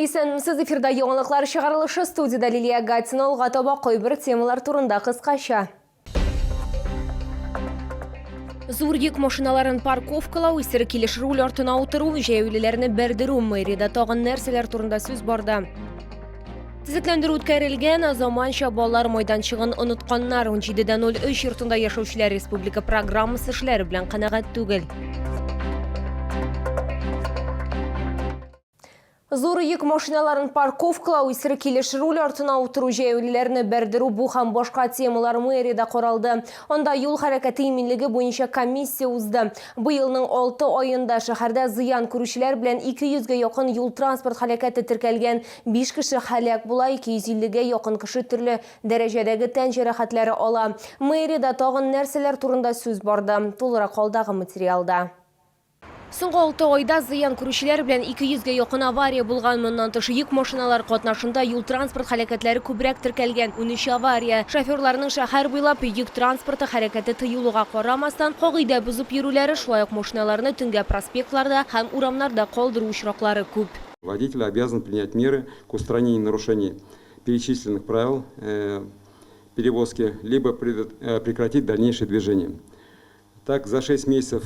Исәнмесез, эфирда яңалыклар чыгарылышы, студияда Лилия Гатина, алга таба кайбер темалар турында кыскача. Зур йөк машиналарын парковкалау, исер килеш руль артына утыру, җәяүлеләрне бәрдерү мэрияда тагын нәрсәләр турында сүз барды. Төзекләндерү үткәрелгән заманча балалар майданчыгын онытканнар 17:03 йортында яшәүчеләр республика программасы эшләре белән канәгать түгел. Зур йөк машиналарын парковкалау, исер килеш руль артына утыру, җәяүлеләрне бәрдерү бу һәм башка темалар мэрияда каралды. Анда юл хәрәкәте иминлеге буенча комиссия узды. Быелның 6 аенда шәһәрдә зыян күрүчеләр белән 200-гә якын юл транспорт хәрәкәте теркәлгән. 5 кеше һәлак була, 250-гә якын кеше төрле дәрәҗәдәге тән җәрәхәтләре ала. Мэрияда тагын нәрсәләр турында сүз барды. Тулырак алдагы материалда. Соңгы 6 айда зыян күрүчеләр белән 200-гә якын авария булган. Моннан тыш йөк машиналар катнашында юл транспорт хәрәкәтләре күбрәк теркәлгән. 13 авария. Шоферларның шәһәр буйлап йөк транспорты хәрәкәте тыюлуга карамастан, кагыйдә бузып йөрүләре, шулай ук машиналарны төнгә проспектларда һәм урамнарда калдыру очраклары күп. Водитель обязан принять меры к устранению нарушений перечисленных правил перевозки, либо прекратить дальнейшее движение. Так, за 6 месяцев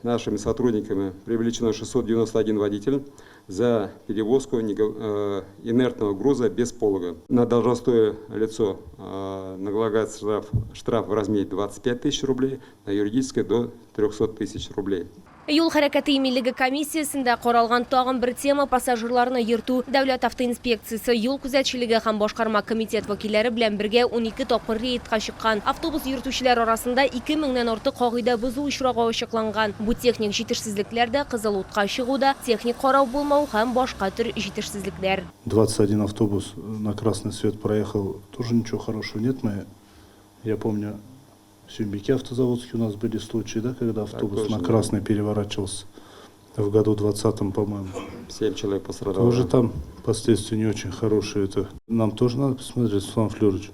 нашими сотрудниками привлечено 691 водитель за перевозку инертного груза без полога. На должностное лицо налагается штраф в размере 25 тысяч рублей, на юридическое до 300 тысяч рублей. Юл хәрәкәте иминлеге комиссиясендә каралган тагын бер тема пассажирларны йөртү. Дәүләт автоинспекциясе юл күзәтчелеге һәм башкарма комитет вәкилләре белән бергә 12 тапкыр рейдка чыккан. Автобус йөртүчеләр арасында 2000-нән артык кагыйдә бозу очрагы ачыкланган. Бу техник җитешсезлекләр дә кызыл утка чыгуда, техник карау булмау һәм башка төр җитешсезлекләр. 21 автобус на красный свет проехал, тоже ничего хорошего нет. Я помню, в Сюмбике автозаводске у нас были случаи, да, когда автобус на красный переворачивался в году 20-м, по-моему. 7 человек пострадало. Тоже там последствия не очень хорошие. Это нам тоже надо посмотреть, Слава Флёрович.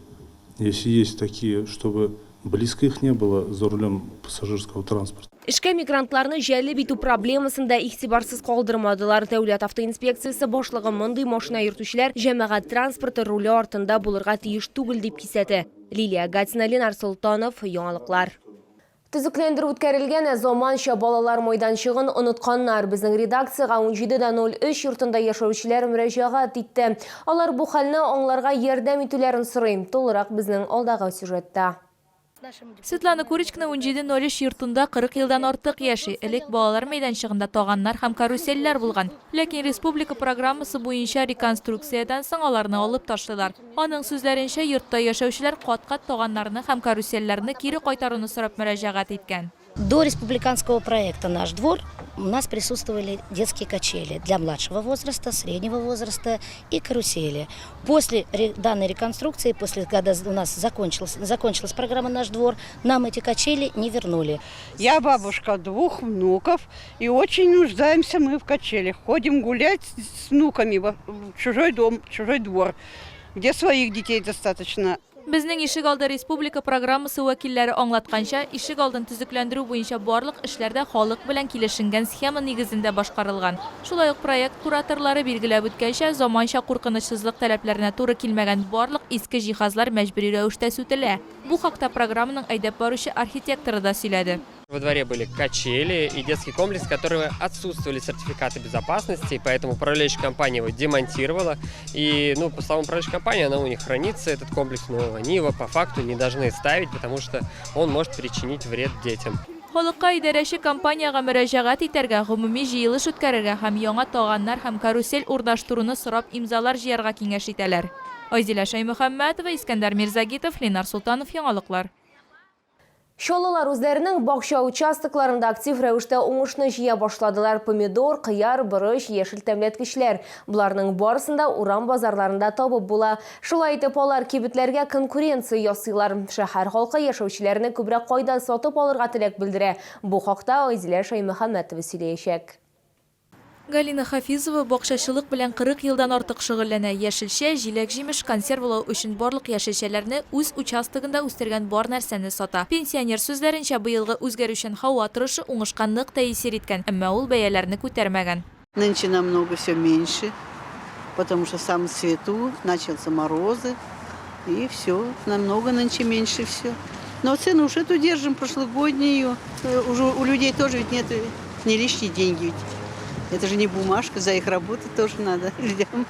Если есть такие, чтобы близко их не было за рулем пассажирского транспорта. Эшкә мигрантларны җәлеп итү проблемасында игътибарсыз калдырмадылар. Дәүләт автоинспекциясе башлыгы мондый машина йөртүчеләр җәмәгать транспорты руле артында булырга тиеш түгел дип кисәтә. Лилия Гатина, Ленар Султанов, яңалыклар. Төзекләндерү үткәрелгән заманча балалар майданчыгын онытканнар. Безнең редакциягә 17:03 йортында яшәүчеләр мөрәҗәгать итте. Алар бу хәлне аңларга ярдәм итүләрен сорый. Тулырак безнең алдагы сюжетта. Светлана Курочкина 17:03 йортында 40 елдан артык яши. Элек балалар мәйданчыгында таганнар һәм каруселләр булган. Ләкин республика программасы буенча реконструкциядән соң аларны алып ташлыйлар. Аның сүзләренчә, йортта яшәүчеләр кат-кат таганнарны һәм каруселләрне кире кайтаруны сорап мөрәҗәгать иткән. До республиканского проекта «Наш двор» у нас присутствовали детские качели для младшего возраста, среднего возраста и карусели. После данной реконструкции, после когда у нас закончилась программа «Наш двор», нам эти качели не вернули. Я бабушка 2 внуков, и очень нуждаемся мы в качелях. Ходим гулять с внуками в чужой дом, в чужой двор, где своих детей достаточно. Безнең ишек алды республика программасы вәкилләре аңлатканча, ишек алдын төзекләндерү буенча барлык эшләрдә халык белән килешенгән схема нигезендә башкарылган. Шулай ук проект кураторлары билгеләп үткәнчә, заманча куркынычсызлык таләпләренә туры килмәгән барлык иске җиһазлар мәҗбүри рәвештә сүтелә. Бу хакта программаның әйдәп баручы архитекторы да сөйләде. Во дворе были качели и детский комплекс, которые отсутствовали сертификаты безопасности, поэтому управляющая компания его демонтировала. И, по словам управляющей компании, она у них хранится, этот комплекс, но они его по факту не должны ставить, потому что он может причинить вред детям. Халыкка идарәче компанияга мөрәҗәгать итәргә, гомуми җыелыш үткәрергә һәм яңа таганнар һәм карусель урнаштыруны сорап имзалар җыярга киңәш итәләр. Айзилә Шаймөхәммәтова, Искәндәр Мирзагитов, Ленар Султанов, яңалыклар. Шолалар үзләренең бакча участокларында актив рәвештә уңышны җыя башладылар. Помидор, кыяр, борыч, яшел тәмләткечләр. Буларның барысында урам базарларында табып була. Шулай итеп, алар кибетләргә конкуренция ясыйлар. Шәһәр халкы яшәүчеләрне күбрәк кайда сатып алырга теләк белдерә. Бу хакта Айзилә Шаймөхәммәтова сөйләячәк. Галина Хафизова бакчачылык белән 40 елдан артык шөгыльләнә. Яшелчә, җиләк-җимеш консервалау өчен барлык яшелчәләрне үз участогында үстергән бар нәрсәне сата. Пенсионер сүзләренчә, быелгы үзгәрүчән һава торышы уңышка нык тәэсир иткән, әмма ул бәяләрне күтәрмәгән. Нынче намного все меньше. потому что в самом цвету начался морозы, и все, намного нынче меньше все. Но цену уже эту держим, прошлогоднюю. Уже у людей тоже ведь нет, не лишние деньги ведь. Это же не бумажка, за их работу тоже надо людям.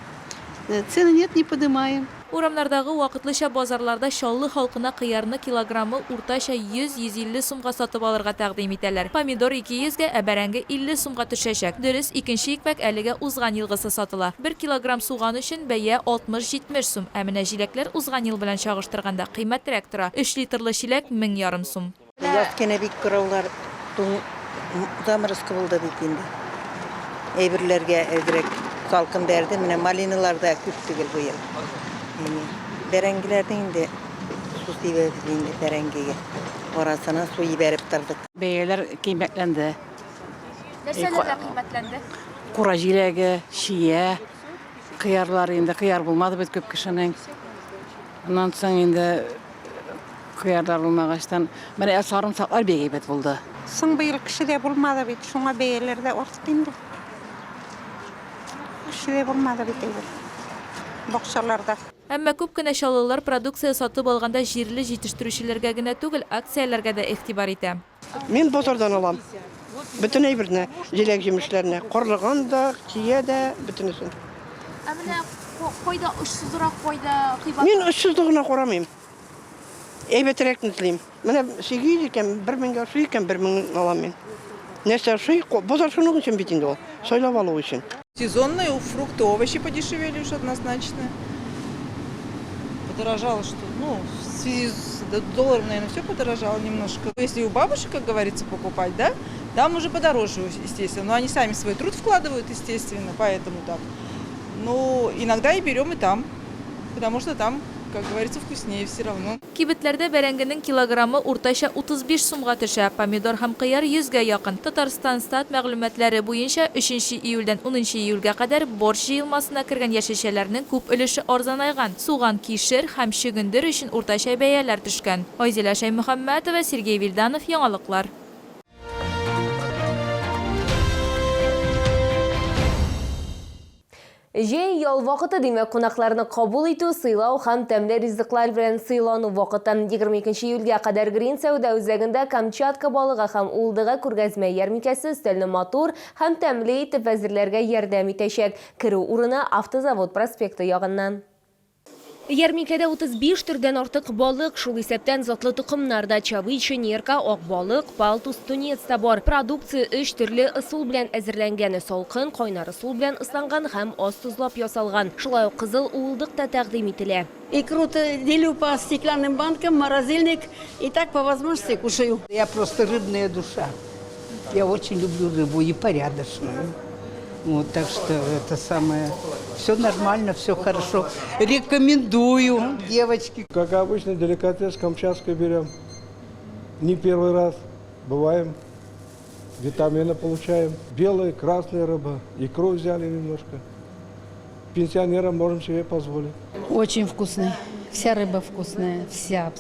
Цены нет, не поднимаем. Урамнардагы вакытлыча базарларда шаллы халкына кыярны килограммы уртача 100-150 сумга сатып алырга тәкъдим итәләр. Помидор 200-гә, ә бәрәңге 50 сумга төшәчәк. Дөрес, икенче икмәк әлегә узган елгысы сатыла. 1 килограмм суган өчен бәя 60-70 сум, ә менә җиләкләр узган ел белән чагыштырганда кыйммәтрәк тора. 3 литрлы чиләк 1000 сум. Яз кенә бик кыраулар заморозка булды бит инде. Әйберләргә әзрәк салкын бәрде, менә малиналарда күп түгел бу ел. Бәрәңгеләрдән инде су сибәбез инде бәрәңгегә. Арасына су ибәреп тордык. Бәяләр кыйммәтләнде. Нәрсәләргә кыйммәтләнде? Кура җиләге, шия, кыярлар инде кыяр булмады бит күп кешенең. Аннан соң инде кыярлар булмагачтан, менә сарымсаклар бик әйбәт булды. Соң быел кешедә булмады бит, шуңа бәяләр дә артты инде. Кешедә булмады бит әйбәт. Бакчаларда. Әмма күп кенә шаллылар продукция сатып алганда җирле җитештерүчеләргә генә түгел, акцияләргә дә игътибар итә. Мин базардан алам. Бөтен әйберне, җиләк җимешләрне, карлыган да, кия дә, бөтенесен. Ә менә кайда ошсызрак, кайда кыйбат? Мин ошсызлыгына карамыйм. Әйбәтрәк низлим. Менә 800 икән, 1000-гә шуй икән, 1000 алам мин. Нәрсә шуй, базар шуның өчен бит инде ул. Сайлап алу өчен. Сезонные фрукты, овощи подешевели уж однозначно. Подорожало что? Ну, в связи с долларом, наверное, все подорожало немножко. Если у бабушек, как говорится, покупать, да, там уже подороже, естественно. Но они сами свой труд вкладывают, естественно, поэтому так. Ну, иногда и берем и там, потому что там, как говорится, вкуснее все равно. Кибетләрдә бәрәңгенең килограммы уртача 35 сумга төшә, помидор һәм кыяр 100-гә якын. Татарстан стат мәгълүматлары буенча 3 июльдән 10 июльгә кадәр борщ җыелмасына кергән яшелчәләрнең күп өлеше арзанайган. Суган, кишер һәм чөгендер өчен уртача бәяләр төшкән. Айзилә Шаймөхәммәтова, Сергей Вильданов, Яңалыклар. Җәй ял вакыты димәк, кунакларны кабул итү, сыйлау һәм тәмле ризыклар белән сыйлану вакытын 22 июльгә кадәр Грин Сәүдә үзәгендә Камчатка балыгы һәм улдыгы күргәзмә ярминкәсе өстәлне матур һәм тәмле итеп әзерләргә ярдәм итәчәк. Керү урыны Автозавод проспекты ягыннан. Ярминкәдә 35 төрдән артык балык, шул исәптән затлы тукымнарда чавыча, нерка, ак балык, палтус, тунец та бар. Продукция 3 төрле ысул белән әзерләнгән, салкын, кайнар ысул белән ысланган һәм аз тузлап ясалган. Шулай ук кызыл уылдык та тәкъдим ителә. Икру делю по стеклянным банкам, морозильник, и так по возможности кушаю. Я просто рыбная душа. Я очень люблю рыбу и порядочную. Вот, так что это самое... Все нормально, все хорошо. Рекомендую, девочки. Как обычно, деликатес камчатский берем. Не первый раз. Бываем. Витамины получаем. Белая, красная рыба. Икру взяли немножко. Пенсионерам можем себе позволить. Очень вкусный. Вся рыба вкусная. Вся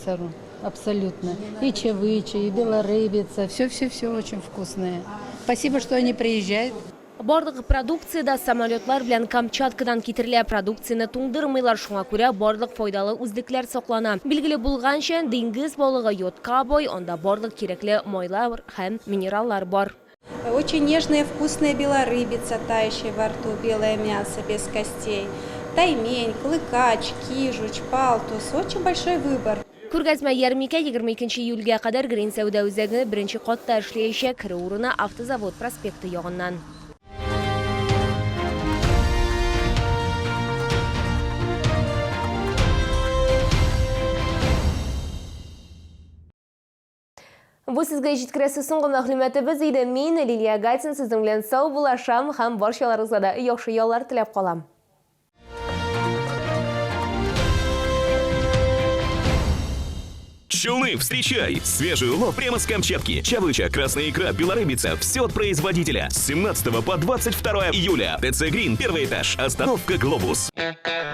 абсолютно. И чавыча, и белорыбица. Все очень вкусное. Спасибо, что они приезжают. Барлык продукцияда самолетлар белән Камчаткадан китерелә, продукцияны туңдырмыйлар, шуңа күрә барлык файдалы үзлекләр саклана. Билгеле булганча, диңгез балыгы йотка бай, анда барлык кирәкле майлар һәм минераллар бар. Очень нежная, вкусная белорыбица, тающая во рту, белое мясо без костей. Таймень, клыкач, кижуч, палтус. Очень большой выбор. Күргәзмә ярминкә 22 июльгә кадәр Грин Сәүдә үзәге 1-нче катта эшләячәк. Керү урыны Автозавод проспекты ягыннан. Бу сезгә җиткерәсе соңгы мәгълүматыбыз иде. Мин Лилия Гатин сезнең белән сау булашам һәм барчаларыгызга да яхшы яллар теләп калам. Челны, встречай! Свежий улов прямо с Камчатки. Чавыча, красная икра, белорыбица. Все от производителя. С 17 по 22 июля. ТЦ Грин, первый этаж. Остановка Глобус.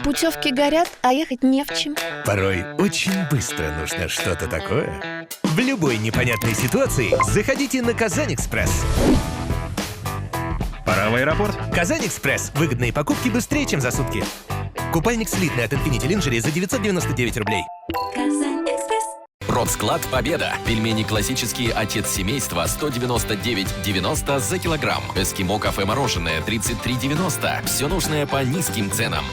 Путевки горят, а ехать не в чем. Порой очень быстро нужно что-то такое. В любой непонятной ситуации заходите на Казань-Экспресс. Пора в аэропорт. Казань-Экспресс. Выгодные покупки быстрее, чем за сутки. Купальник слитный от Infinity Lingerie за 999 рублей. Продсклад «Победа». Пельмени классические «Отец семейства» 199,90 за килограмм. Эскимо кафе мороженое 33,90. Все нужное по низким ценам.